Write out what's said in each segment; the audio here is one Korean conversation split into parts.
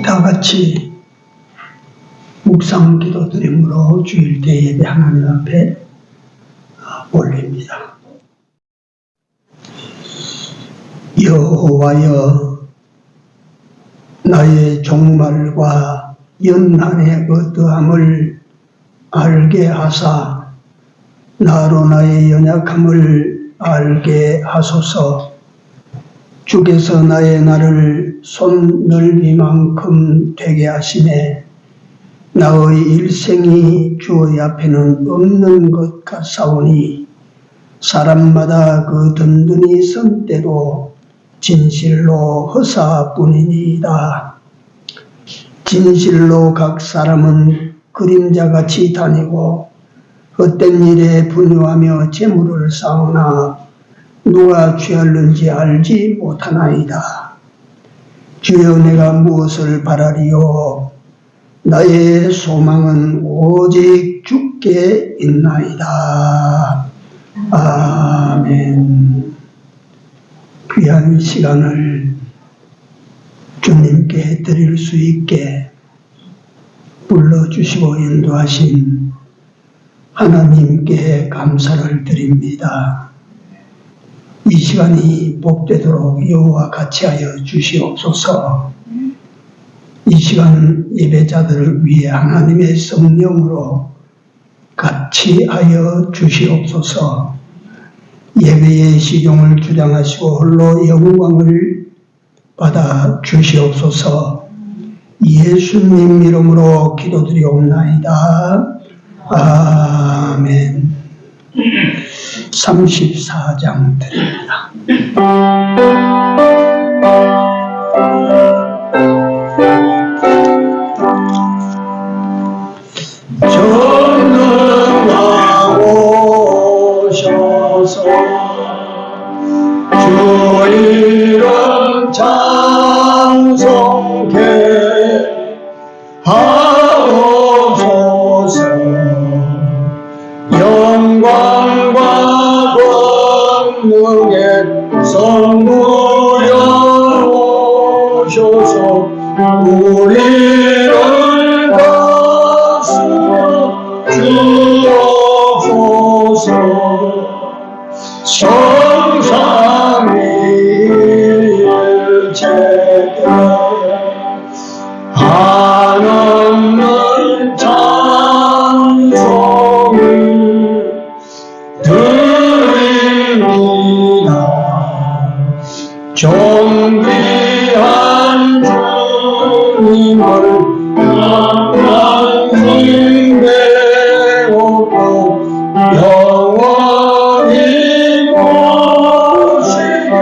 다 같이 묵상 기도 드림으로 주일 때 예배 하나님 앞에 올립니다. 여호와여, 나의 종말과 연한의 어떠함을 알게 하사 나로 나의 연약함을 알게 하소서. 주께서 나의 날을 손 넓이만큼 되게 하시네. 나의 일생이 주의 앞에는 없는 것 같사오니 사람마다 그 든든히 선 때도 진실로 허사뿐이니이다. 진실로 각 사람은 그림자같이 다니고 헛된 일에 분유하며 재물을 쌓으나 누가 취할는지 알지 못하나이다. 주여, 내가 무엇을 바라리요? 나의 소망은 오직 주께 있나이다. 아멘. 귀한 시간을 주님께 드릴 수 있게 불러주시고 인도하신 하나님께 감사를 드립니다. 이 시간이 복되도록 여호와 같이 하여 주시옵소서. 이 시간 예배자들을 위해 하나님의 성령으로 같이 하여 주시옵소서. 예배의 시종을 주장하시고 홀로 영광을 받아 주시옵소서. 예수님 이름으로 기도드리옵나이다. 아멘. 34장 드립니다. 전능하오셔서 주 이름 찬송케 하옵소서. 영광과 권능의 성부여 오셔서 우리를 다스려 주옵소서. 성삼위일체에 한없는 찬송을 드립니다. 존귀한 주님을 영광히 배우고 영원히 모시게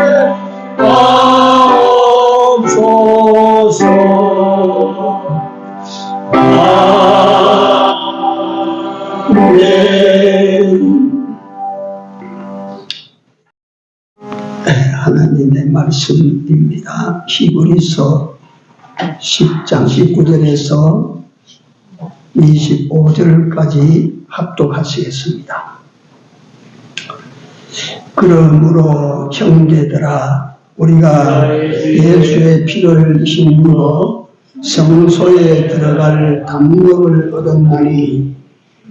하옵소서. 하나님의 말씀입니다. 히브리서 10장 19절에서 25절까지 합독하시겠습니다. 그러므로 형제들아, 우리가 예수의 피를 힘입어 성소에 들어갈 담력을 얻었나니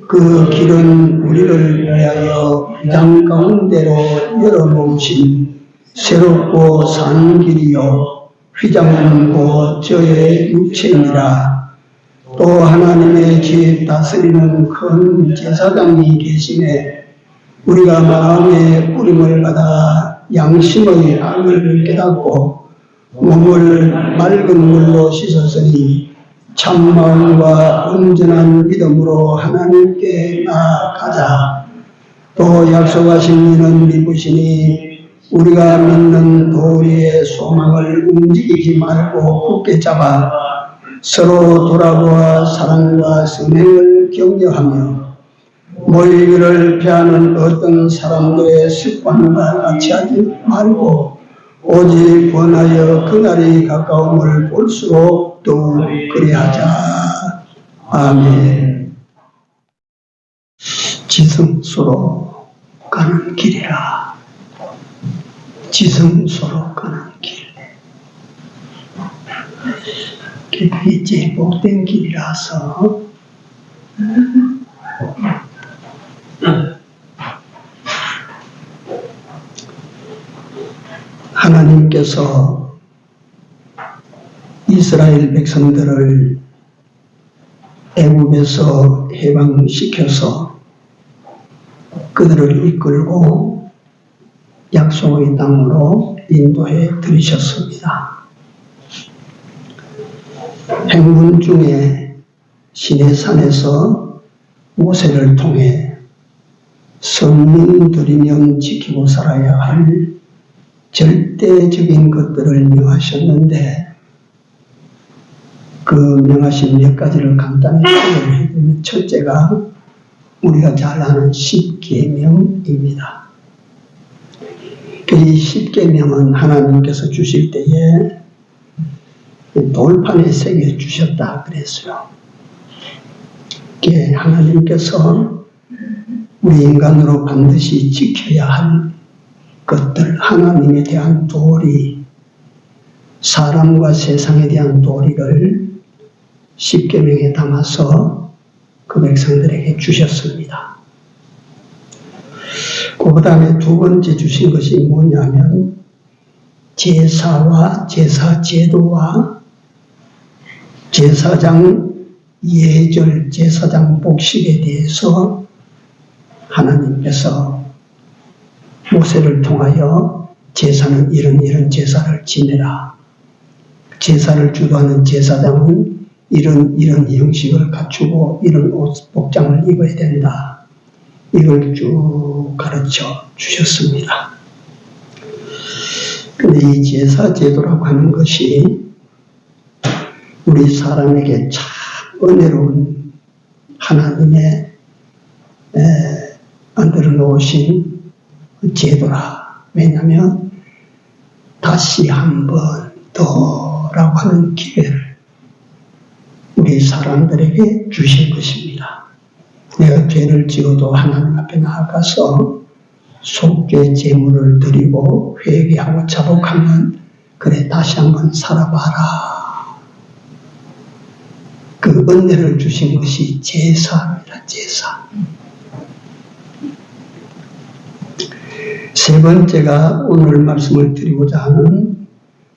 그 길은 우리를 위하여 휘장 가운데로 열어놓으신 새롭고 산 길이요 휘장은 곧 저의 육체니라. 또 하나님의 집 다스리는 큰 제사장이 계시네. 우리가 마음의 뿌림을 받아 양심의 악을 깨닫고 몸을 맑은 물로 씻었으니 참마음과 온전한 믿음으로 하나님께 나아가자. 또 약속하신 이는 믿으시니 우리가 믿는 도리의 소망을 움직이지 말고 굳게 잡아 서로 돌아보아 사랑과 선행을 격려하며 모이기를 피하는 어떤 사람들의 습관과 같이 하지 말고 오직 원하여 그날이 가까움을 볼수록 더욱 그리하자. 아멘. 지성소로 가는 길이라. 지성소로 가는 길. 그게 제일 복된 길이라서 하나님께서 이스라엘 백성들을 애굽에서 해방시켜서 그들을 이끌고 약속의 땅으로 인도해 들이셨습니다. 행군 중에 시내산에서 모세를 통해 선민들이면 지키고 살아야 할 절대적인 것들을 명하셨는데 그 명하신 몇 가지를 간단히 소개를 해드리면 첫째가 우리가 잘 아는 십계명입니다. 이 십계명은 하나님께서 주실 때에 돌판에 새겨 주셨다 그랬어요. 하나님께서 우리 인간으로 반드시 지켜야 할 것들, 하나님에 대한 도리, 사람과 세상에 대한 도리를 십계명에 담아서 그 백성들에게 주셨습니다. 그 다음에 두 번째 주신 것이 뭐냐면 제사와 제사 제도와 제사장 예절, 제사장 복식에 대해서 하나님께서 모세를 통하여 제사는 이런 제사를 지내라. 제사를 주도하는 제사장은 이런 형식을 갖추고 이런 옷, 복장을 입어야 된다. 이걸 쭉 가르쳐 주셨습니다. 근데 이 제사 제도라고 하는 것이 우리 사람에게 참 은혜로운 하나님의 만들어 놓으신 제도라. 왜냐하면 다시 한 번 더라고 하는 기회를 우리 사람들에게 주신 것입니다. 내가 죄를 지어도 하나님 앞에 나아가서 속죄 제물을 드리고 회개하고 자복하면 그래 다시 한번 살아봐라. 그 은혜를 주신 것이 제사입니다. 제사. 세 번째가 오늘 말씀을 드리고자 하는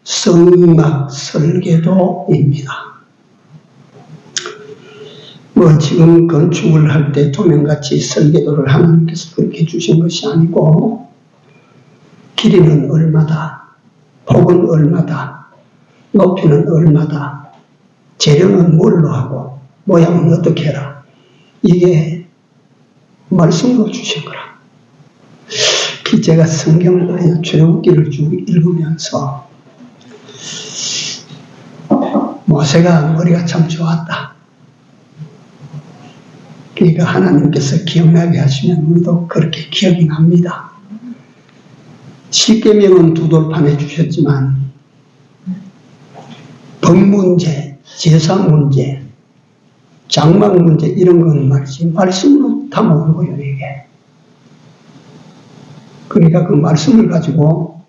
성막 설계도입니다. 지금 건축을 할 때 도면같이 설계도를 하나님께서 그렇게 주신 것이 아니고 길이는 얼마다, 폭은 얼마다, 높이는 얼마다, 재료는 뭘로 하고 모양은 어떻게 해라. 이게 말씀으로 주신 거라. 제가 성경을 출애굽기를 쭉 읽으면서 모세가 머리가 참 좋았다. 그러니까 하나님께서 기억나게 하시면 우리도 그렇게 기억이 납니다. 십계명은 두 돌판에 주셨지만 법 문제, 제사 문제, 장막 문제 이런 건 말이지 말씀으로 담아온 거예요. 이게. 그러니까 그 말씀을 가지고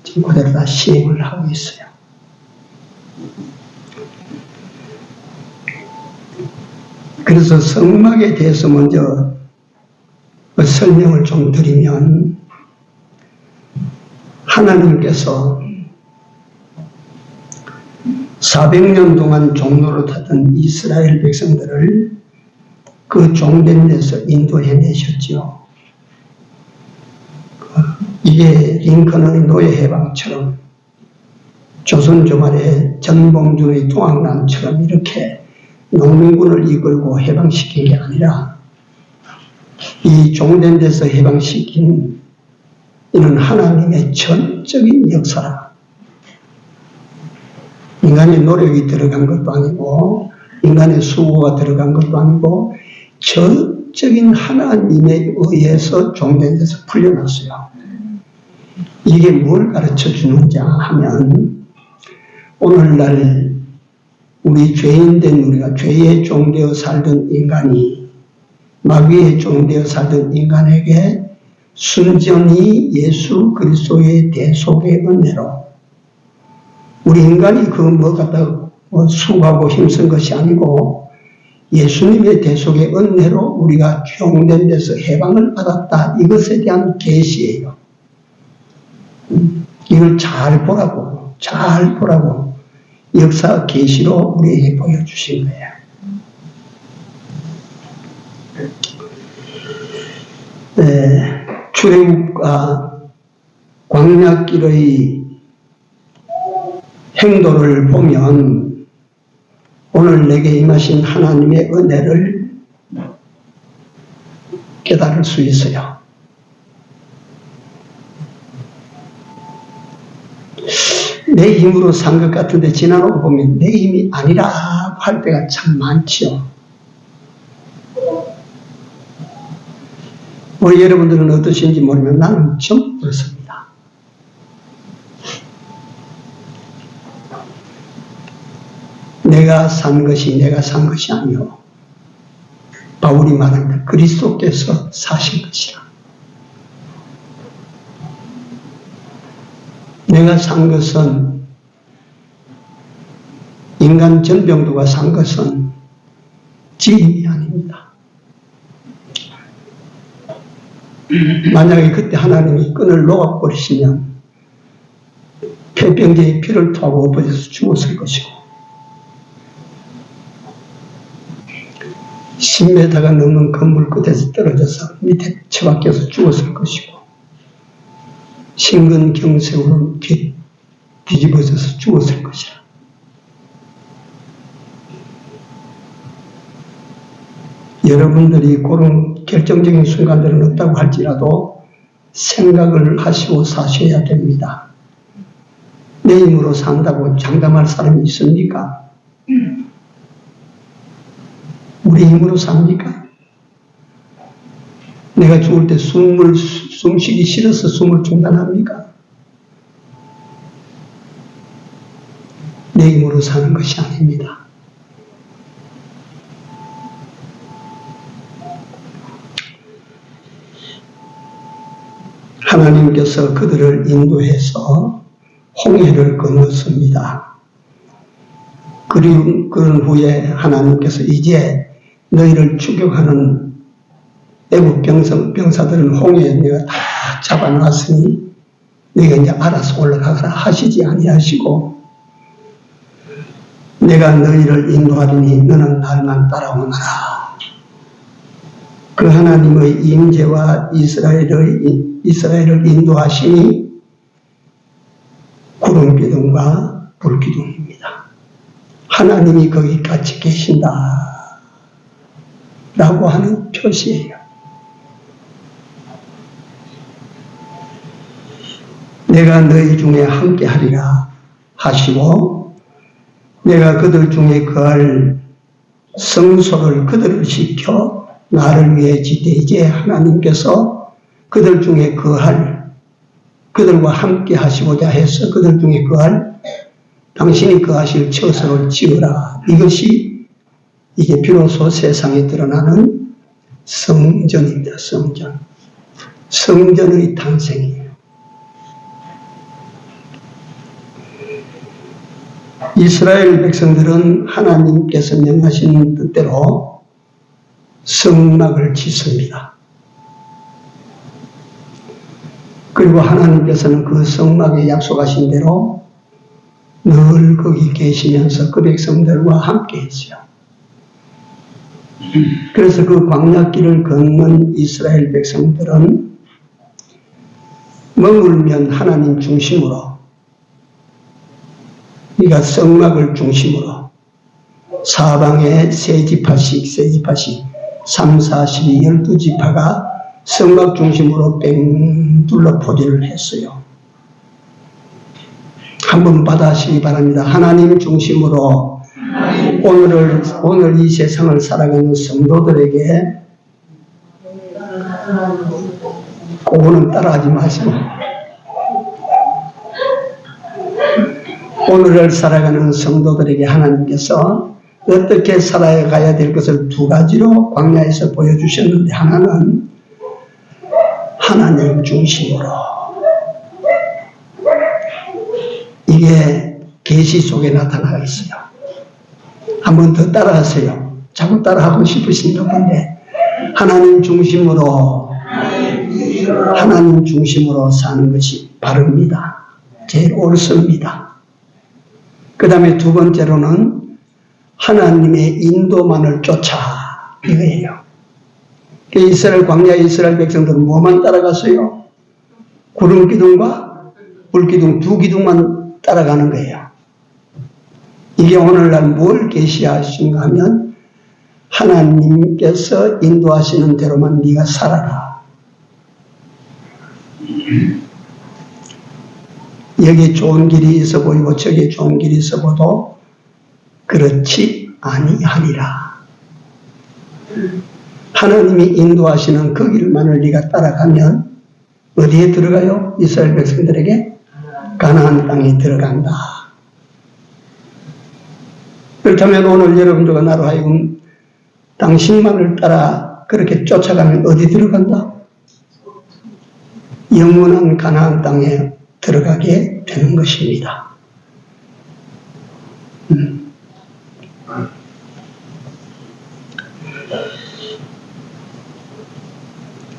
지금 그대로 다 시행을 하고 있어요. 그래서 성막에 대해서 먼저 설명을 좀 드리면 하나님께서 400년 동안 종로로 탔던 이스라엘 백성들을 그 종된 데서 인도해내셨죠. 이게 링컨의 노예 해방처럼 조선조 말에 전봉준의 동학난처럼 이렇게 농민군을 이끌고 해방시킨 게 아니라 이 종된 데서 해방시킨 이는 하나님의 전적인 역사라. 인간의 노력이 들어간 것도 아니고 인간의 수고가 들어간 것도 아니고 전적인 하나님에 의해서 종된 데서 풀려났어요. 이게 뭘 가르쳐 주는지 하면 오늘날 우리 죄인된 우리가 죄에 종되어 살던 인간이 마귀에 종되어 살던 인간에게 순전히 예수 그리스도의 대속의 은혜로 우리 인간이 갖다 수고하고 힘쓴 것이 아니고 예수님의 대속의 은혜로 우리가 죄용된 데서 해방을 받았다. 이것에 대한 계시예요. 이걸 잘 보라고 역사 계시로 우리에게 보여주신 거예요. 출애굽과 광야길의 행도를 보면 오늘 내게 임하신 하나님의 은혜를 깨달을 수 있어요. 내 힘으로 산 것 같은데 지나고 보면 내 힘이 아니라 할 때가 참 많지요. 우리 여러분들은 어떠신지 모르면 나는 좀 그렇습니다. 내가 산 것이 아니요. 바울이 말합니다. 그리스도께서 사신 것이라. 내가 산 것은, 인간 전병도가 산 것은 지임이 아닙니다. 만약에 그때 하나님이 끈을 놓아버리시면 폐병제의 피를 토하고 엎어져서 죽었을 것이고 10m가 넘는 건물 끝에서 떨어져서 밑에 처박혀서 죽었을 것이고 심근경색으로 뒤집어져서 죽었을 것이라. 여러분들이 그런 결정적인 순간들은 없다고 할지라도 생각을 하시고 사셔야 됩니다. 내 힘으로 산다고 장담할 사람이 있습니까? 우리 힘으로 삽니까? 내가 죽을 때 숨쉬기 싫어서 숨을 중단합니까? 내 힘으로 사는 것이 아닙니다. 하나님께서 그들을 인도해서 홍해를 건넜습니다. 그런 후에 하나님께서 이제 너희를 추격하는 애국 병사들은 홍해에 내가 다 잡아놨으니 너희가 이제 알아서 올라가라 하시지 아니하시고 내가 너희를 인도하리니 너는 날만 따라오너라. 그 하나님의 임재와 이스라엘을 인도하시니 구름기둥과 불기둥입니다. 하나님이 거기 같이 계신다 라고 하는 표시예요. 내가 너희 중에 함께 하리라 하시고 내가 그들 중에 거할 성소를 그들을 시켜 나를 위해 짓되 이제 하나님께서 그들 중에 그들과 함께 하시고자 해서 그들 중에 당신이 거하실 처소를 지으라. 이것이 이게 비로소 세상에 드러나는 성전입니다. 성전의 탄생이에요. 이스라엘 백성들은 하나님께서 명하신 뜻대로 성막을 짓습니다. 그리고 하나님께서는 그 성막에 약속하신 대로 늘 거기 계시면서 그 백성들과 함께 했어요. 그래서 그 광야길을 걷는 이스라엘 백성들은 머물면 하나님 중심으로, 그러니까 성막을 중심으로 사방에 세 지파씩 3, 4, 12, 12지파가 성막 중심으로 뺑 둘러 포진을 했어요. 한번 받아하시기 바랍니다. 하나님 중심으로 오늘 이 세상을 살아가는 성도들에게 그거는 따라하지 마시고 오늘을 살아가는 성도들에게 하나님께서 어떻게 살아가야 될 것을 두 가지로 광야에서 보여주셨는데 하나는 하나님 중심으로 이게 계시 속에 나타나 있어요. 한번 더 따라하세요. 자꾸 따라하고 싶으신가 본데, 하나님 중심으로 사는 것이 바릅니다. 제일 옳습니다. 그 다음에 두 번째로는 하나님의 인도만을 쫓아, 이거예요. 이스라엘 광야 이스라엘 백성들은 뭐만 따라갔어요? 구름 기둥과 불 기둥, 두 기둥만 따라가는 거예요. 이게 오늘날 뭘 계시하신가 하면 하나님께서 인도하시는 대로만 네가 살아라. 여기 좋은 길이 있어 보이고 저기 좋은 길이 있어 보도 그렇지 아니하리라. 하나님이 인도하시는 그 길만을 네가 따라가면 어디에 들어가요? 이스라엘 백성들에게 가나안 땅에 들어간다. 그렇다면 오늘 여러분들과 나로 하여금 당신만을 따라 그렇게 쫓아가면 어디 들어간다? 영원한 가나안 땅에 들어가게 되는 것입니다.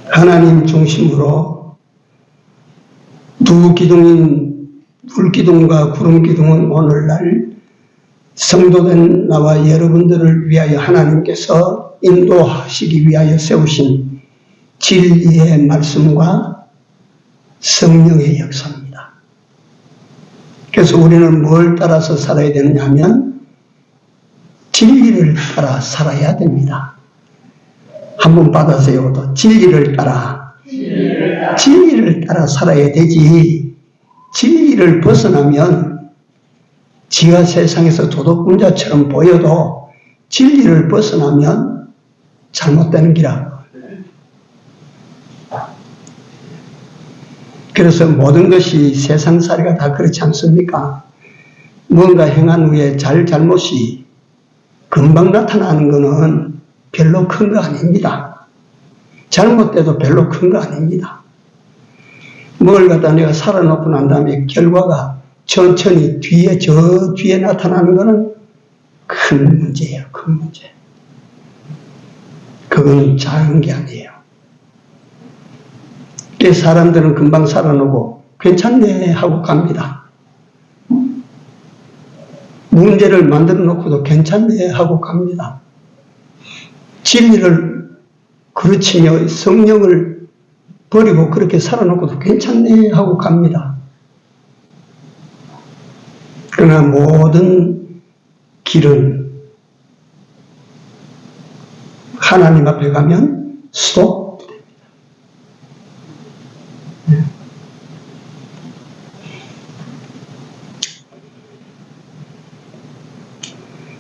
하나님 중심으로 두 기둥인 불기둥과 구름기둥은 오늘날 성도된 나와 여러분들을 위하여 하나님께서 인도하시기 위하여 세우신 진리의 말씀과 성령의 역사입니다. 그래서 우리는 뭘 따라서 살아야 되느냐 하면 진리를 따라 살아야 됩니다. 한번 받아세요. 또 진리를 따라 살아야 되지. 진리를 벗어나면 지가 세상에서 도둑군자처럼 보여도 진리를 벗어나면 잘못되는 기라. 그래서 모든 것이 세상살이가 다 그렇지 않습니까? 뭔가 행한 후에 잘못이 금방 나타나는 것은 별로 큰 거 아닙니다. 잘못돼도 별로 큰 거 아닙니다. 뭘 갖다 내가 살아놓고 난 다음에 결과가 천천히 저 뒤에 나타나는 것은 큰 문제예요. 큰 문제. 그건 작은 게 아니에요. 사람들은 금방 살아놓고 괜찮네 하고 갑니다. 문제를 만들어 놓고도 괜찮네 하고 갑니다. 진리를 그르치며 성령을 버리고 그렇게 살아놓고도 괜찮네 하고 갑니다. 그러나 모든 길은 하나님 앞에 가면 스톱됩니다.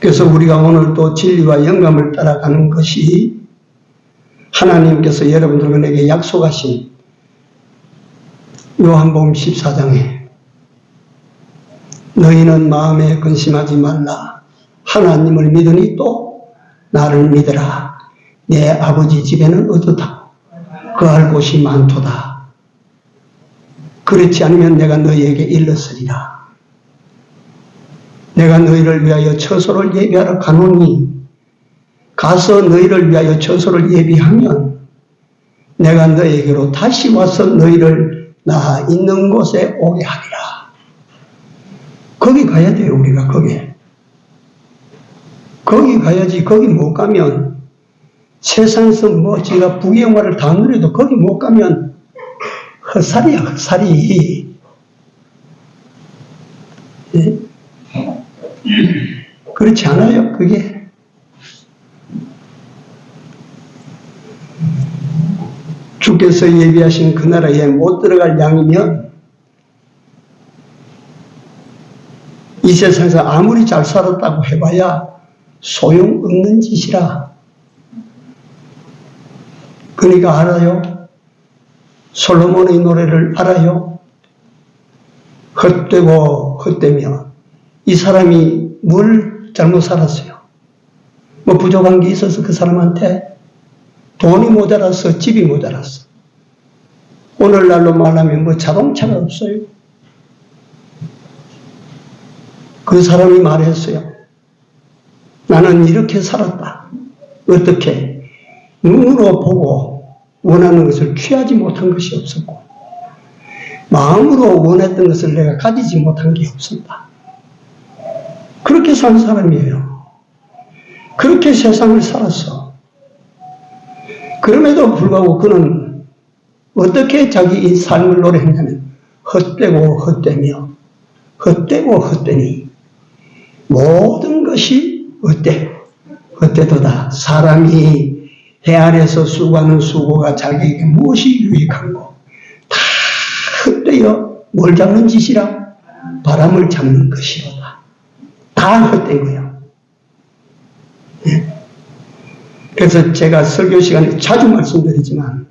그래서 우리가 오늘 또 진리와 영감을 따라가는 것이 하나님께서 여러분들에게 약속하신 요한복음 14장에 너희는 마음에 근심하지 말라. 하나님을 믿으니 또 나를 믿으라. 내 아버지 집에는 어떻다. 거할 곳이 많도다. 그렇지 않으면 내가 너희에게 일렀으리라. 내가 너희를 위하여 처소를 예비하러 가노니 가서 너희를 위하여 처소를 예비하면 내가 너희에게로 다시 와서 너희를 나 있는 곳에 오게 하리라. 거기 가야 돼요. 우리가 거기 가야지. 거기 못 가면 세상에서 뭐 제가 부귀영화를 다 누려도 거기 못 가면 헛살이야. 헛살이. 네? 그렇지 않아요? 그게 주께서 예비하신 그 나라에 못 들어갈 양이면 이 세상에서 아무리 잘 살았다고 해봐야 소용없는 짓이라. 그러니까 알아요? 솔로몬의 노래를 알아요? 헛되고 헛되며 이 사람이 뭘 잘못 살았어요? 뭐 부족한 게 있어서 그 사람한테 돈이 모자라서 집이 모자랐어. 오늘날로 말하면 뭐 자동차가 없어요. 그 사람이 말했어요. 나는 이렇게 살았다. 어떻게? 눈으로 보고 원하는 것을 취하지 못한 것이 없었고, 마음으로 원했던 것을 내가 가지지 못한 게 없었다. 그렇게 산 사람이에요. 그렇게 세상을 살았어. 그럼에도 불구하고 그는 어떻게 자기 삶을 노래했냐면, 헛되고 헛되며, 헛되고 헛되니, 모든 것이 헛되도다. 사람이 해 아래서 수고하는 수고가 자기에게 무엇이 유익한고, 다 헛되어 뭘 잡는 짓이라? 바람을 잡는 것이로다. 다 헛된 거예요. 예. 그래서 제가 설교 시간에 자주 말씀드리지만,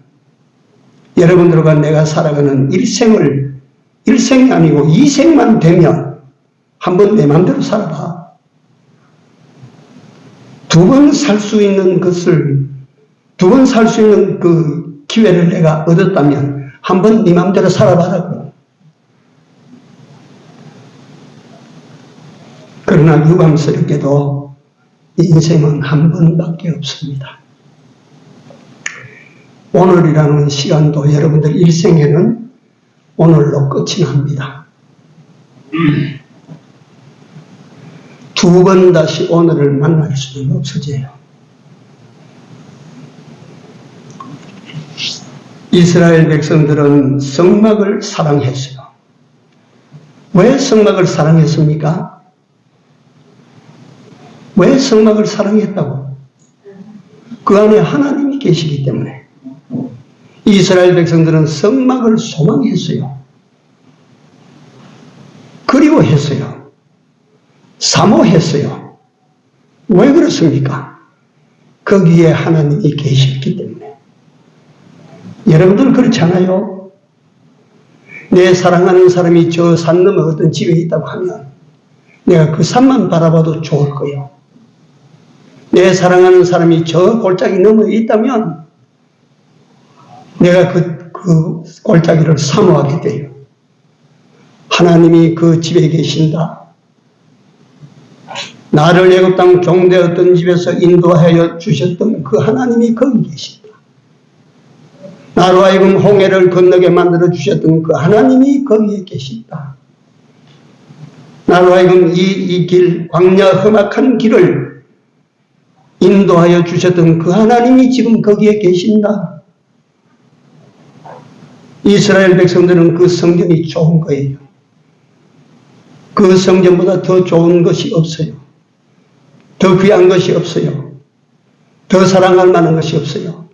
여러분들과 내가 살아가는 일생이 아니고 이생만 되면 한번 내 마음대로 살아봐. 두 번 살 수 있는 것을, 두 번 살 수 있는 그 기회를 내가 얻었다면 한번 네 마음대로 살아봐라. 그러나 유감스럽게도 인생은 한 번밖에 없습니다. 오늘이라는 시간도 여러분들 일생에는 오늘로 끝이 납니다. 두 번 다시 오늘을 만날 수는 없어져요. 이스라엘 백성들은 성막을 사랑했어요. 왜 성막을 사랑했습니까? 왜 성막을 사랑했다고? 그 안에 하나님이 계시기 때문에. 이스라엘 백성들은 성막을 소망했어요. 그리워했어요. 사모했어요. 왜 그렇습니까? 거기에 하나님이 계셨기 때문에. 여러분들 그렇지 않아요? 내 사랑하는 사람이 저 산 너머 어떤 집에 있다고 하면 내가 그 산만 바라봐도 좋을 거예요. 내 사랑하는 사람이 저 골짜기 너머에 있다면 내가 그 골짜기를 사모하게 돼요. 하나님이 그 집에 계신다. 나를 애굽 땅 종되었던 집에서 인도하여 주셨던 그 하나님이 거기 계신다. 나로 하여금 홍해를 건너게 만들어 주셨던 그 하나님이 거기에 계신다. 나로 하여금 이 길, 광야 험악한 길을 인도하여 주셨던 그 하나님이 지금 거기에 계신다. 이스라엘 백성들은 그 성전이 좋은 거예요. 그 성전보다 더 좋은 것이 없어요. 더 귀한 것이 없어요. 더 사랑할 만한 것이 없어요.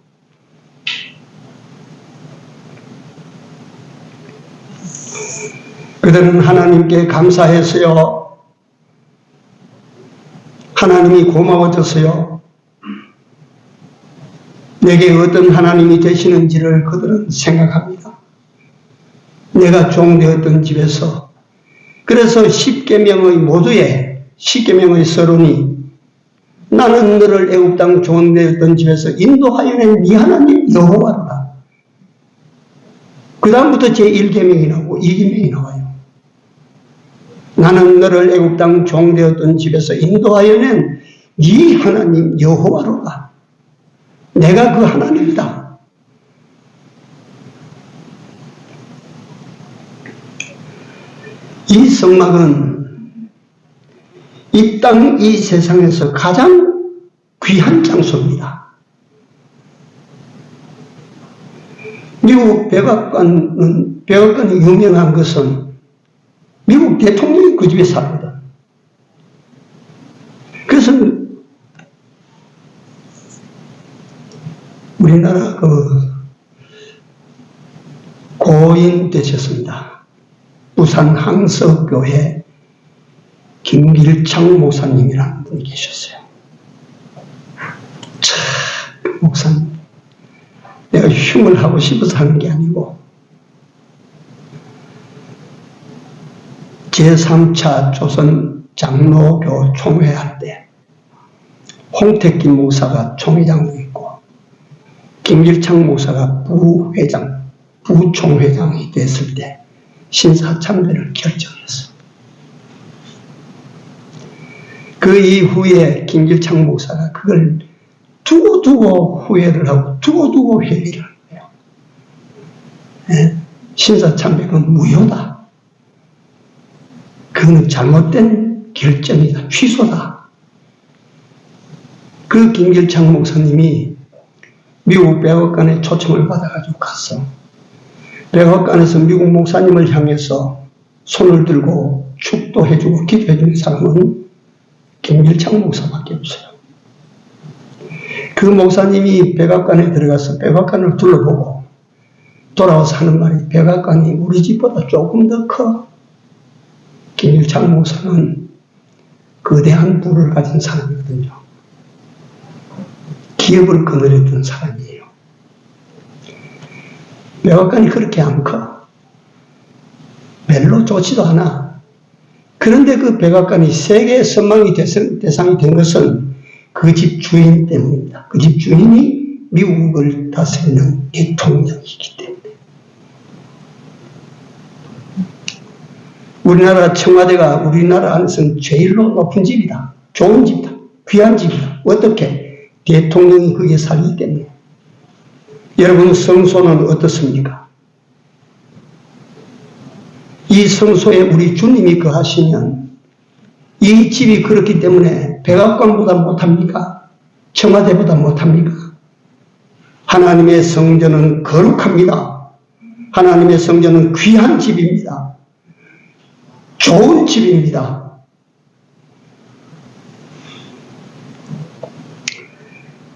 그들은 하나님께 감사했어요. 하나님이 고마워졌어요. 내게 어떤 하나님이 되시는지를 그들은 생각합니다. 내가 종되었던 집에서, 그래서 십계명의 모두에, 십계명의 서론이 나는 너를 애굽 땅 종되었던 집에서 인도하여 낸 네 하나님 여호와라. 그 다음부터 제1계명이 나오고 2계명이 나와요. 나는 너를 애굽 땅 종되었던 집에서 인도하여 낸 네 하나님 여호와로라. 내가 그 하나님이다. 이 성막은 이 땅, 이 세상에서 가장 귀한 장소입니다. 미국 백악관이 유명한 것은 미국 대통령이 그 집에 살거든. 그래서 우리나라 고인 되셨습니다. 부산 항서교회 김길창 목사님이라는 분이 계셨어요. 참, 목사님. 내가 흉을 하고 싶어서 하는 게 아니고, 제3차 조선 장로교 총회할 때, 홍택기 목사가 총회장도 있고, 김길창 목사가 부총회장이 됐을 때, 신사참배를 결정했어. 그 이후에 김길창 목사가 그걸 두고두고 후회를 하고 두고두고 회개를 하는 거예요. 네? 신사참배는 무효다. 그건 잘못된 결정이다. 취소다. 그 김길창 목사님이 미국 백악관에 초청을 받아가지고 갔어. 백악관에서 미국 목사님을 향해서 손을 들고 축도해주고 기도해주는 사람은 김길창 목사밖에 없어요. 그 목사님이 백악관에 들어가서 백악관을 둘러보고 돌아와서 하는 말이, 백악관이 우리 집보다 조금 더 커. 김길창 목사는 거대한 부를 가진 사람이거든요. 기업을 거느렸던 사람이에요. 백악관이 그렇게 안 커. 별로 좋지도 않아. 그런데 그 백악관이 세계 선망의 대상이 된 것은 그 집 주인 때문입니다. 그 집 주인이 미국을 다스리는 대통령이기 때문에. 우리나라 청와대가 우리나라 안에서는 제일로 높은 집이다. 좋은 집이다. 귀한 집이다. 어떻게? 대통령이 거기에 살기 때문에. 여러분, 성소는 어떻습니까? 이 성소에 우리 주님이 거하시면 이 집이 그렇기 때문에 백악관보다 못합니까? 청와대보다 못합니까? 하나님의 성전은 거룩합니다. 하나님의 성전은 귀한 집입니다. 좋은 집입니다.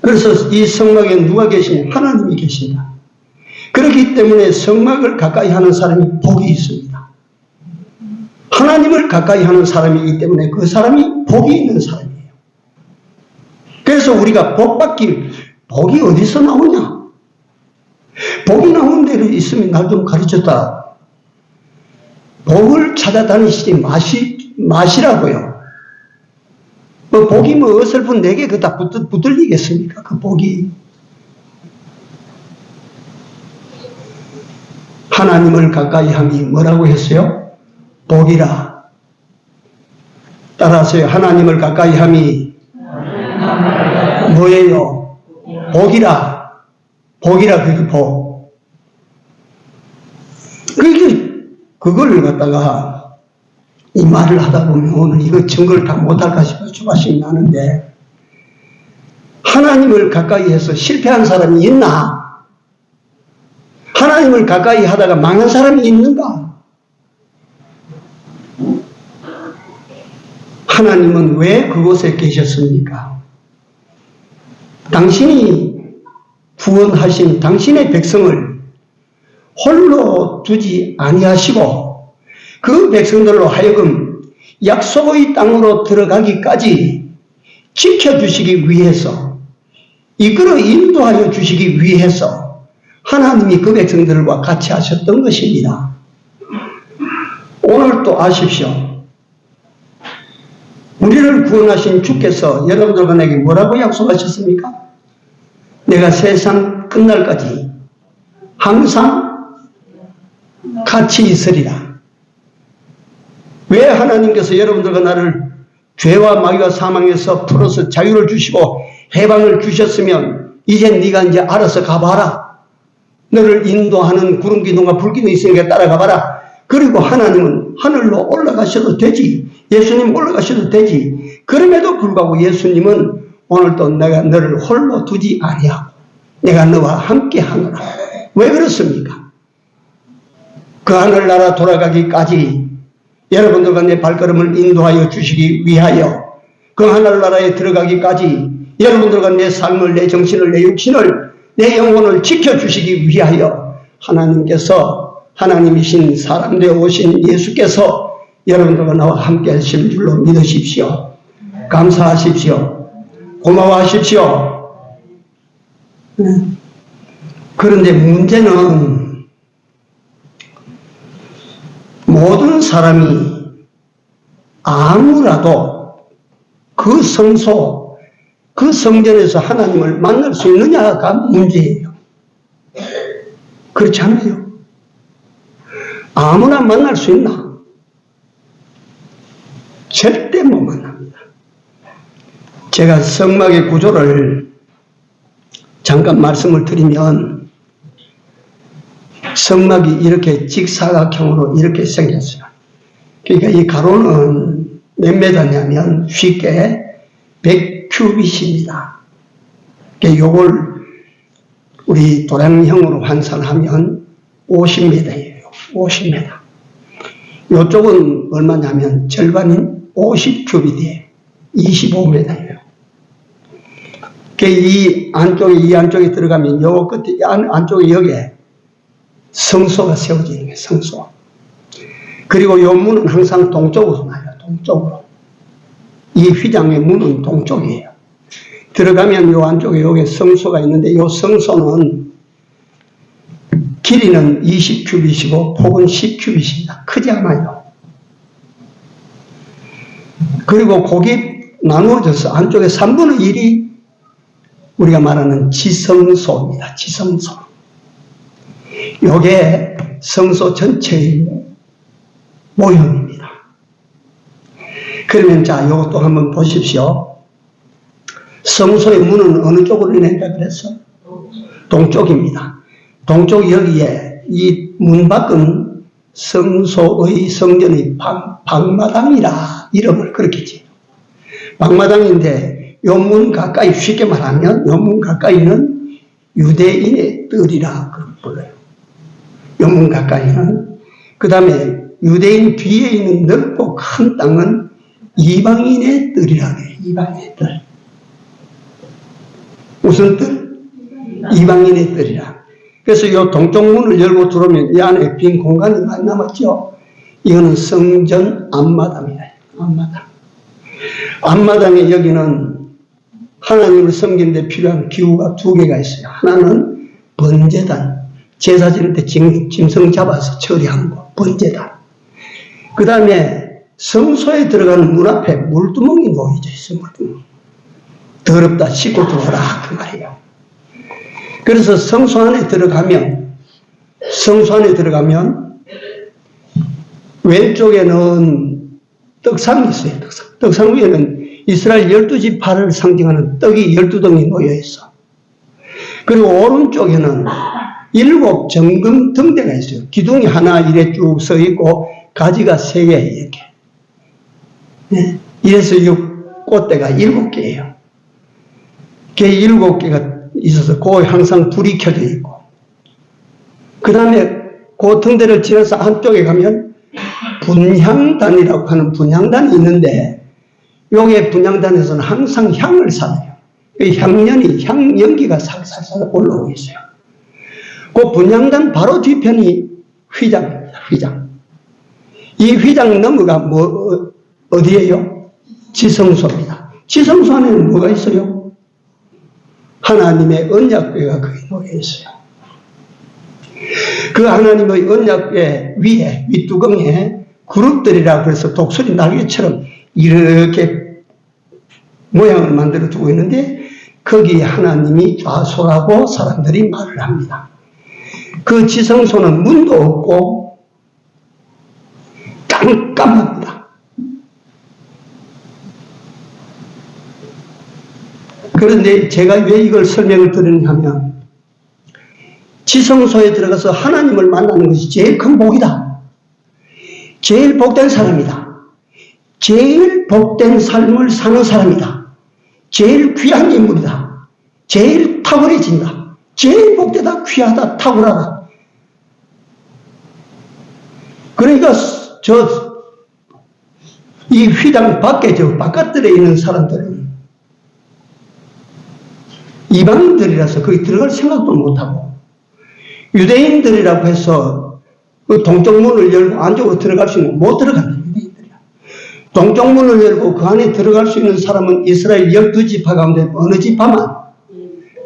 그래서 이 성막에 누가 계시냐? 하나님이 계신다. 그렇기 때문에 성막을 가까이 하는 사람이 복이 있습니다. 하나님을 가까이 하는 사람이기 때문에 그 사람이 복이 있는 사람이에요. 그래서 우리가 복이 어디서 나오냐? 복이 나오는 데로 있으면 날 좀 가르쳤다. 복을 찾아다니시지 마시라고요. 복이 어설픈 내게 그다 붙들리겠습니까? 그 복이. 하나님을 가까이 함이 뭐라고 했어요? 복이라. 따라하세요. 하나님을 가까이 함이 뭐예요? 복이라. 복이라, 그게 복. 그걸 갖다가 이 말을 하다 보면 오늘 이거 증거를 다 못할까 싶어서 조바심이 나는데, 하나님을 가까이 해서 실패한 사람이 있나? 하나님을 가까이 하다가 망한 사람이 있는가? 하나님은 왜 그곳에 계셨습니까? 당신이 구원하신 당신의 백성을 홀로 두지 아니하시고 그 백성들로 하여금 약속의 땅으로 들어가기까지 지켜주시기 위해서, 이끌어 인도하여 주시기 위해서 하나님이 그 백성들과 같이 하셨던 것입니다. 오늘 또 아십시오. 우리를 구원하신 주께서 여러분들과 내게 뭐라고 약속하셨습니까? 내가 세상 끝날까지 항상 같이 있으리라. 왜 하나님께서 여러분들과 나를 죄와 마귀와 사망에서 풀어서 자유를 주시고 해방을 주셨으면 이제 네가 이제 알아서 가봐라. 너를 인도하는 구름기둥과 불기둥이 있으니까 따라가봐라. 그리고 하나님은 하늘로 올라가셔도 되지. 예수님 올라가셔도 되지. 그럼에도 불구하고 예수님은 오늘도 내가 너를 홀로 두지 아니하고 내가 너와 함께 하노라. 왜 그렇습니까? 그 하늘나라 돌아가기까지 여러분들과 내 발걸음을 인도하여 주시기 위하여, 그 하늘나라에 들어가기까지 여러분들과 내 삶을, 내 정신을, 내 육신을, 내 영혼을 지켜주시기 위하여 하나님께서, 하나님이신 사람 되어 오신 예수께서 여러분들과 나와 함께 하실 줄로 믿으십시오. 감사하십시오. 고마워하십시오. 그런데 문제는 모든 사람이 아무라도 그 성소, 그 성전에서 하나님을 만날 수 있느냐가 문제예요. 그렇지 않아요? 아무나 만날 수 있나? 절대 못 만납니다. 제가 성막의 구조를 잠깐 말씀을 드리면, 성막이 이렇게 직사각형으로 이렇게 생겼어요. 그러니까 이 가로는 몇 메다냐면 쉽게 100큐빗입니다. 요걸 우리 도량형으로 환산하면 50m예요. 50m. 요쪽은 얼마냐면 절반인 50큐빗이에요. 25m예요. 이 안쪽에 들어가면 요 끝에 안쪽에 여기에 성소가 세워지는 거예요. 성소. 그리고 요 문은 항상 동쪽으로 나요. 동쪽으로. 이 휘장의 문은 동쪽이에요. 들어가면 요 안쪽에 여기 성소가 있는데, 요 성소는 길이는 20큐빗이고 폭은 10큐빗입니다. 크지 않아요. 그리고 거기 나누어져서 안쪽에 3분의 1이 우리가 말하는 지성소입니다. 지성소. 요게 성소 전체의 모형입니다. 그러면 자, 요것도 한번 보십시오. 성소의 문은 어느 쪽으로 낸다 그랬어? 동쪽입니다. 동쪽 여기에 이 문 밖은 성소의 성전의 방마당이라 이름을 그렇게 지어요. 방마당인데 요 문 가까이, 쉽게 말하면 요 문 가까이는 유대인의 뜰이라 불러요. 요 문 가까이는. 그 다음에 유대인 뒤에 있는 넓고 큰 땅은 이방인의 뜰이라 해요. 이방인의 뜰. 무슨 뜰? 이방인의 뜰이라. 그래서 이 동쪽 문을 열고 들어오면 이 안에 빈 공간이 많이 남았죠. 이거는 성전 앞마당이에요. 앞마당. 앞마당에 여기는 하나님을 섬기는 데 필요한 기구가 2개가 있어요. 하나는 번제단. 제사 지낼 때 짐승 잡아서 처리하는 거. 번제단. 그 다음에 성소에 들어가는 문 앞에 물두멍이 놓여져 있어요. 물두멍. 더럽다 씻고 들어오라 그 말이에요. 그래서 성소 안에 들어가면 왼쪽에는 떡상이 있어요. 떡상 위에는 이스라엘 12지파를 상징하는 떡이 12덩이 놓여 있어. 그리고 오른쪽에는 7 정금 등대가 있어요. 기둥이 하나 이래 쭉 서 있고 가지가 3개 이렇게. 네. 이래서 이 꽃대가 7개예요. 그 7개가 있어서 거기 항상 불이 켜져 있고, 그 다음에 그 등대를 지나서 안쪽에 가면 분향단이라고 하는 분향단이 있는데, 요게 분향단에서는 항상 향을 사요. 그 향연기가 살살살 올라오고 있어요. 그 분향단 바로 뒤편이 휘장입니다. 휘장. 이 휘장 너머가 어디예요? 지성소입니다. 지성소 안에는 뭐가 있어요? 하나님의 언약궤가 거기 놓여 있어요. 그 하나님의 언약궤 위에, 윗두덩이에 그룹들이라고 해서 독수리 날개처럼 이렇게 모양을 만들어 두고 있는데, 거기에 하나님이 좌소라고 사람들이 말을 합니다. 그 지성소는 문도 없고 깜깜합니다. 그런데 제가 왜 이걸 설명을 드리냐 하면, 지성소에 들어가서 하나님을 만나는 것이 제일 큰 복이다. 제일 복된 사람이다. 제일 복된 삶을 사는 사람이다. 제일 귀한 인물이다. 제일 탁월해진다. 제일 복되다, 귀하다, 탁월하다. 그러니까 이 휘장 밖에 바깥들에 있는 사람들은 이방인들이라서 거기 들어갈 생각도 못하고, 유대인들이라고 해서 그 동쪽 문을 열고 안쪽으로 들어갈 수 있는, 못 들어간다. 유대인들이야. 동쪽 문을 열고 그 안에 들어갈 수 있는 사람은 이스라엘 12지파 가운데 어느 지파만?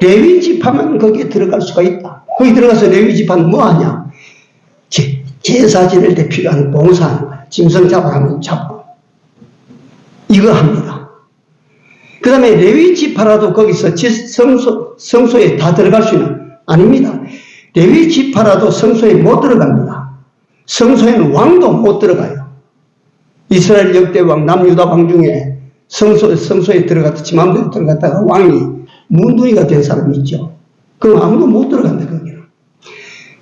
레위 지파만 거기에 들어갈 수가 있다. 거기 들어가서 레위 지파는 뭐 하냐? 제사 지낼 때 필요한 봉사하는 거야. 짐승 잡아가면 잡고. 이거 합니다. 그 다음에 레위 지파라도 거기서 성소에 다 들어갈 수 있는, 아닙니다. 레위 지파라도 성소에 못 들어갑니다. 성소에는 왕도 못 들어가요. 이스라엘 역대 왕, 남유다 왕 중에 성소에 들어갔다, 지맘대로 들어갔다가 왕이 문둥이가 된 사람이 있죠. 그럼 아무도 못 들어간다, 거기는.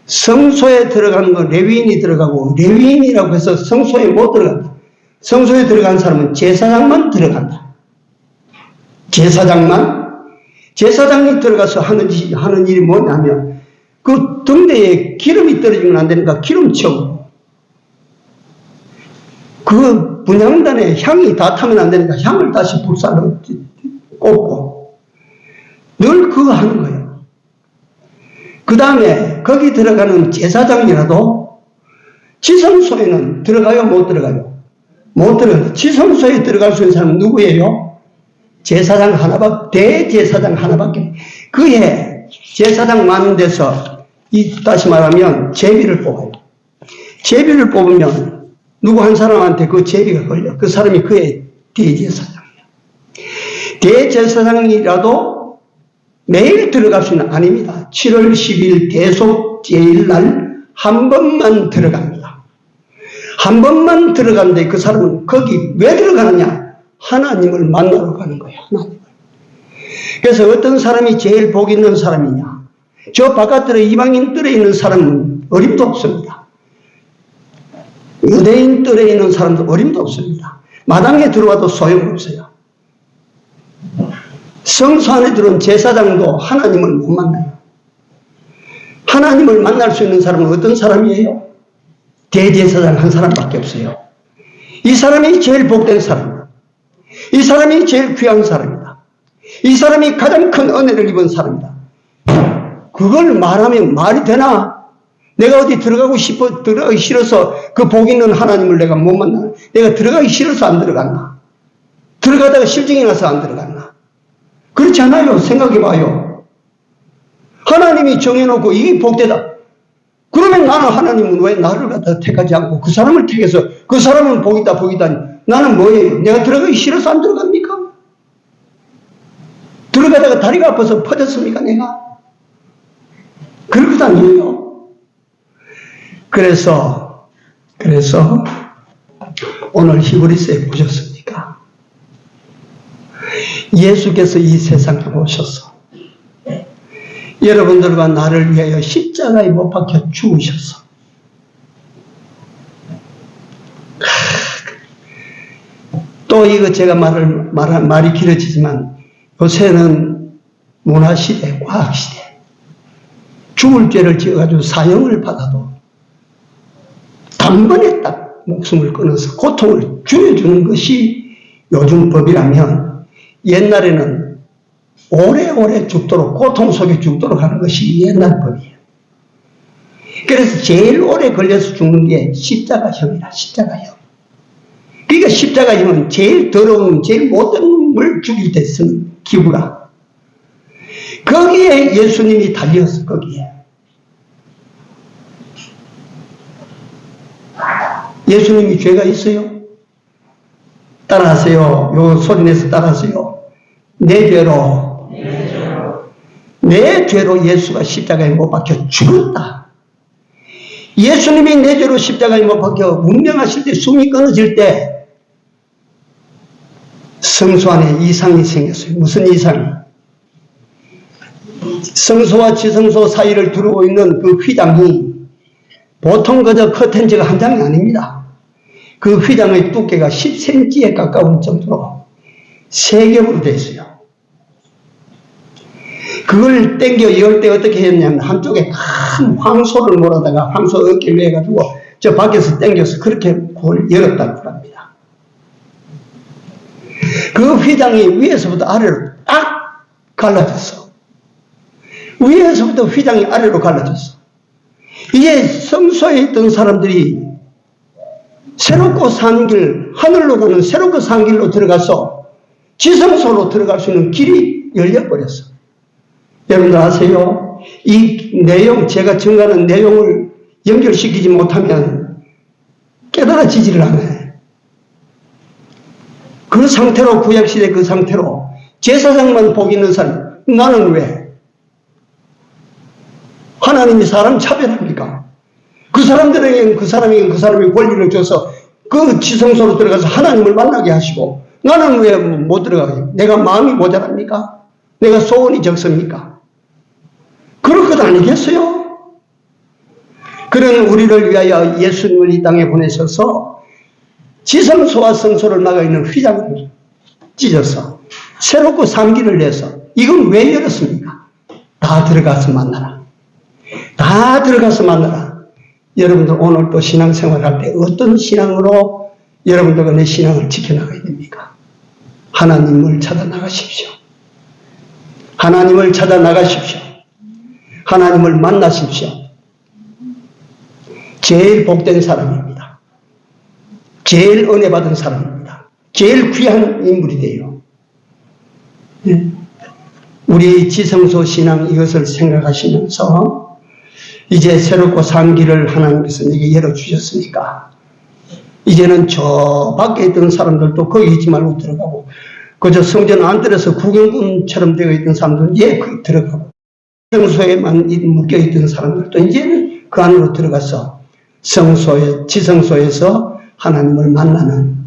성소에 들어가는 건 레위인이 들어가고, 레위인이라고 해서 성소에 못 들어간다. 성소에 들어간 사람은 제사장만 들어간다. 제사장이 들어가서 하는 일이 뭐냐면, 그 등대에 기름이 떨어지면 안 되니까 기름 채우고, 그 분향단에 향이 다 타면 안 되니까 향을 다시 불살로 꽂고, 늘 그거 하는 거예요. 그 다음에 거기 들어가는 제사장이라도 지성소에는 들어가요? 못 들어가요? 못 들어가요. 지성소에 들어갈 수 있는 사람은 누구예요? 제사장 대제사장 하나밖에. 그해 제사장 많은 데서 다시 말하면 제비를 뽑아요. 제비를 뽑으면 누구 한 사람한테 그 제비가 걸려. 그 사람이 그의 대제사장이에요. 대제사장이라도 매일 들어갈 수는 아닙니다. 7월 10일 대속 제일날 한 번만 들어갑니다. 한 번만 들어가는데 그 사람은 거기 왜 들어가느냐? 하나님을 만나러 가는 거예요. 하나님을. 그래서 어떤 사람이 제일 복 있는 사람이냐? 저 바깥들에 이방인 뜰에 있는 사람은 어림도 없습니다. 유대인 뜰에 있는 사람도 어림도 없습니다. 마당에 들어와도 소용없어요. 성소 안에 들어온 제사장도 하나님을 못 만나요. 하나님을 만날 수 있는 사람은 어떤 사람이에요? 대제사장 한 사람밖에 없어요. 이 사람이 제일 복된 사람이다. 이 사람이 제일 귀한 사람이다. 이 사람이 가장 큰 은혜를 입은 사람이다. 그걸 말하면 말이 되나? 내가 어디 들어가기 싫어서 그 복 있는 하나님을 내가 못 만나. 내가 들어가기 싫어서 안 들어갔나? 들어가다가 실증이 나서 안 들어갔나? 그렇지 않아요. 생각해 봐요. 하나님이 정해놓고 이게 복되다. 그러면 나는 하나님은 왜 나를 갖다 택하지 않고 그 사람을 택해서 그 사람은 복이다 나는 뭐예요? 내가 들어가기 싫어서 안 들어갑니까? 들어가다가 다리가 아파서 퍼졌습니까 내가? 그럴 것 아니에요. 그래서 오늘 히브리서에 보셨습니까? 예수께서 이 세상에 오셔서 여러분들과 나를 위하여 십자가에 못 박혀 죽으셔서 또 이거 제가 말이 길어지지만 요새는 문화시대, 과학시대 죽을 죄를 지어가지고 사형을 받아도 단번에 딱 목숨을 끊어서 고통을 줄여주는 것이 요즘 법이라면 옛날에는 오래오래 죽도록 고통 속에 죽도록 하는 것이 옛날 법이에요. 그래서 제일 오래 걸려서 죽는 게 십자가형이라 십자가형. 그러니까 십자가형은 제일 더러운 제일 못된 걸 죽일 때 쓰는 기구라. 거기에 예수님이 달렸어. 거기에 예수님이 죄가 있어요? 따라하세요. 요 소리 내서 따라하세요. 내 죄로 예수가 십자가에 못 박혀 죽었다. 예수님이 내 죄로 십자가에 못 박혀 운명하실 때 숨이 끊어질 때 성소 안에 이상이 생겼어요. 무슨 이상이? 성소와 지성소 사이를 두르고 있는 그 휘장이 보통 그저 커튼지가 한 장이 아닙니다. 그 휘장의 두께가 10cm에 가까운 정도로 3겹으로 되어 있어요. 그걸 당겨 열 때 어떻게 했냐면 한쪽에 큰 황소를 몰아다가 황소 어깨를 내가지고 저 밖에서 당겨서 그렇게 그걸 열었다고 합니다. 그 휘장이 위에서부터 아래로 딱 갈라졌어. 위에서부터 휘장이 아래로 갈라졌어. 이제 성소에 있던 사람들이 새롭고 산 길, 하늘로 가는 새롭고 산 길로 들어가서 지성소로 들어갈 수 있는 길이 열려버렸어. 여러분들 아세요? 이 내용, 제가 증거하는 내용을 연결시키지 못하면 깨달아지지를 않아요. 그 상태로, 구약시대 그 상태로 제사장만 복 있는 사람, 나는 왜? 하나님이 사람 차별합니까? 그 사람들에게는 그 사람이 권리를 줘서 그 지성소로 들어가서 하나님을 만나게 하시고 나는 왜 못 들어가요? 내가 마음이 모자랍니까? 내가 소원이 적습니까? 그럴 것 아니겠어요? 그런 우리를 위하여 예수님을 이 땅에 보내셔서 지성소와 성소를 나가 있는 휘장을 찢어서 새롭고 상기를 내서 이건 왜 열었습니까? 다 들어가서 만나라. 다 들어가서 만나라. 여러분들 오늘 또 신앙생활 할 때 어떤 신앙으로 여러분들과 내 신앙을 지켜나가야 됩니까? 하나님을 찾아 나가십시오. 하나님을 찾아 나가십시오. 하나님을 만나십시오. 제일 복된 사람입니다. 제일 은혜 받은 사람입니다. 제일 귀한 인물이 돼요. 우리 지성소 신앙 이것을 생각하시면서 이제 새롭고 산 길을 하나님께서 내게 열어주셨으니까 이제는 저 밖에 있던 사람들도 거기 있지 말고 들어가고 그저 성전 안 들어서 구경꾼처럼 되어 있던 사람들은 이제 거기 들어가고 성소에만 묶여있던 사람들도 이제는 그 안으로 들어가서 지성소에서 하나님을 만나는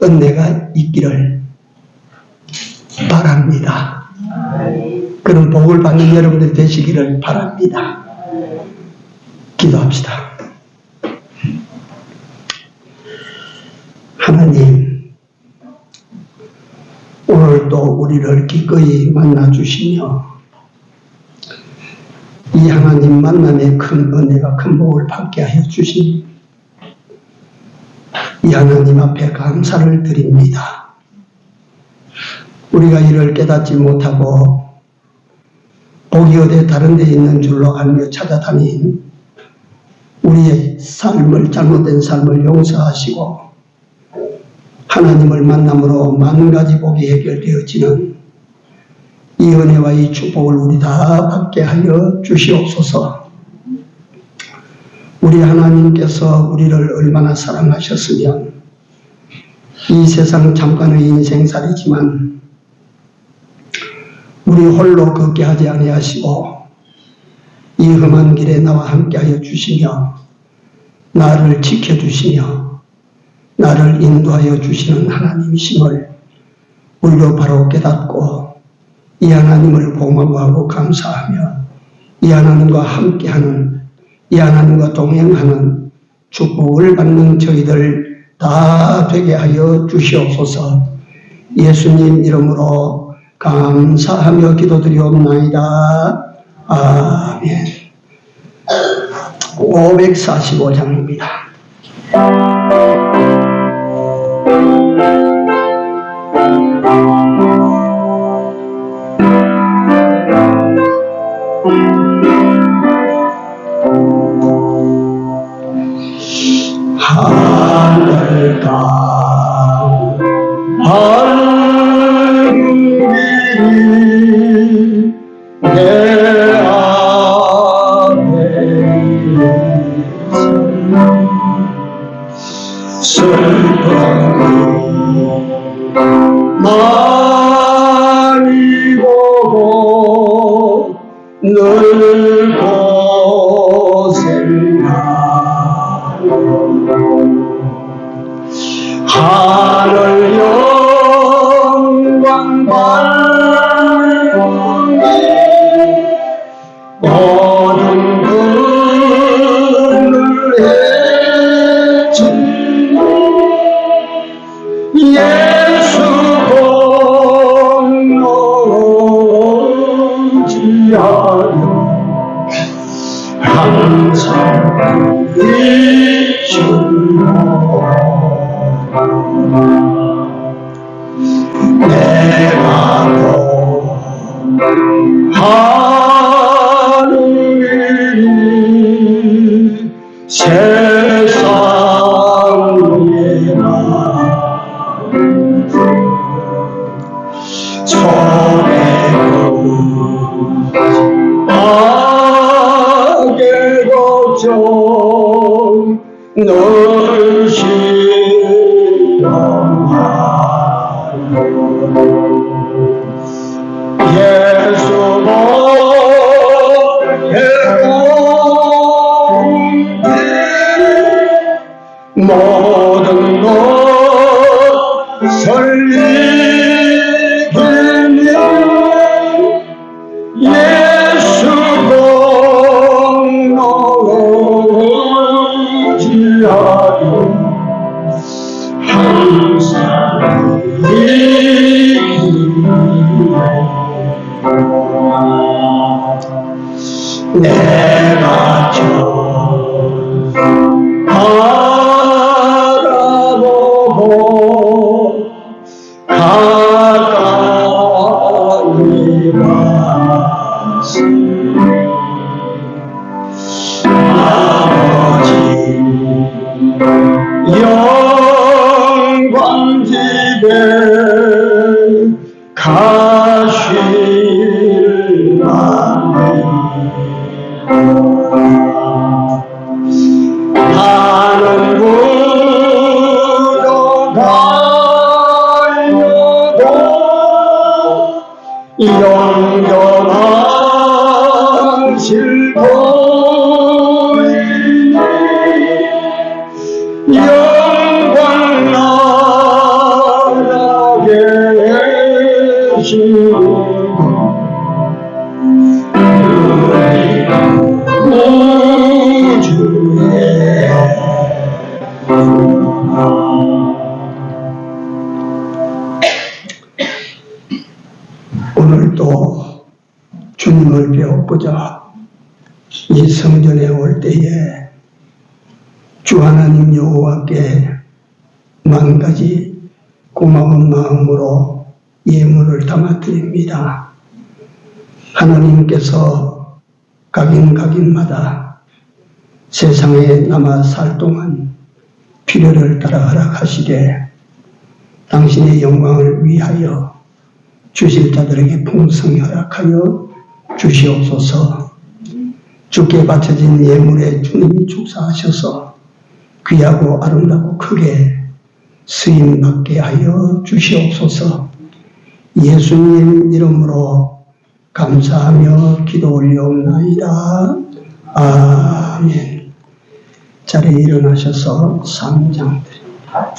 은혜가 있기를 바랍니다. 그런 복을 받는 여러분들 되시기를 바랍니다. 기도합시다. 하나님, 오늘도 우리를 기꺼이 만나주시며 이 하나님 만남의 큰 은혜가 큰 복을 받게 하여 주시니 이 하나님 앞에 감사를 드립니다. 우리가 이를 깨닫지 못하고 복이 어디 다른 데 있는 줄로 알며 찾아다닌 우리의 삶을 잘못된 삶을 용서하시고 하나님을 만남으로 만 가지 복이 해결되어지는 이 은혜와 이 축복을 우리 다 받게 하여 주시옵소서. 우리 하나님께서 우리를 얼마나 사랑하셨으면 이 세상 잠깐의 인생살이지만 우리 홀로 걷게 하지 아니하시고 이 험한 길에 나와 함께하여 주시며 나를 지켜주시며 나를 인도하여 주시는 하나님이심을 우리로 바로 깨닫고 이 하나님을 고마워하고 감사하며 이 하나님과 함께하는 이 하나님과 동행하는 축복을 받는 저희들 다 되게 하여 주시옵소서. 예수님 이름으로 감사하며 기도드리옵나이다. 아멘. 545장입니다. 하늘과 하늘이 내 앞에 슬픔이 많이 보고 늘 하늘 영광 밝음이 모든 꿈을 헤치고 예수 공로지하여 항상 비추고 내가 하늘이 세상에 손해고 악의 걱정 늘 예수 모든 것 설리 내가 저 바라보고 가까이 가서 아버지 영광 집에 가실나니 나는 물러가려도 영원한 실도이니 영광 나라 계시고 우주에 오늘도 주님을 배워보자. 이 성전에 올 때에 주 하나님 여호와께 만 가지 고마운 마음으로 예물을 담아드립니다. 하나님께서 각인마다 세상에 남아 살 동안 필요를 따라 허락하시되 당신의 영광을 위하여 주실 자들에게 풍성히 허락하여 주시옵소서. 주께 바쳐진 예물에 주님이 축사하셔서 귀하고 아름답고 크게 쓰임받게 하여 주시옵소서. 예수님 이름으로 감사하며 기도 올려옵나이다. 아멘. 자리에 일어나셔서 삼장 드립니다.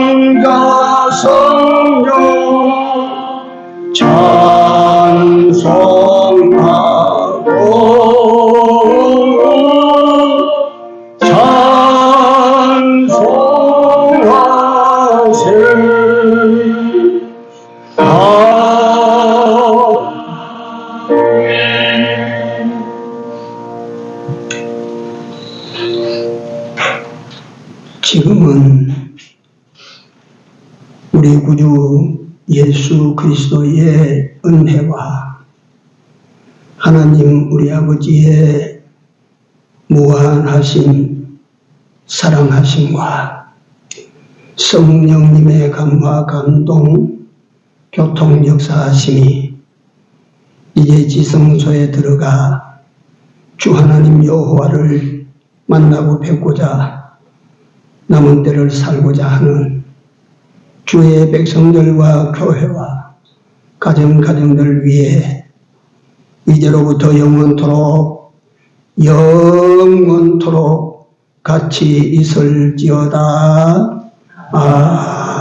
성가 성령 찬송하고 찬송하세. 지금은 우리 구주 예수 그리스도의 은혜와 하나님 우리 아버지의 무한하신 사랑하심과 성령님의 감화 감동 교통 역사하심이 이제 지성소에 들어가 주 하나님 여호와를 만나고 뵙고자 남은 때를 살고자 하는 주의 백성들과 교회와 가정들 위해 이제로부터 영원토록 같이 있을지어다. 아멘.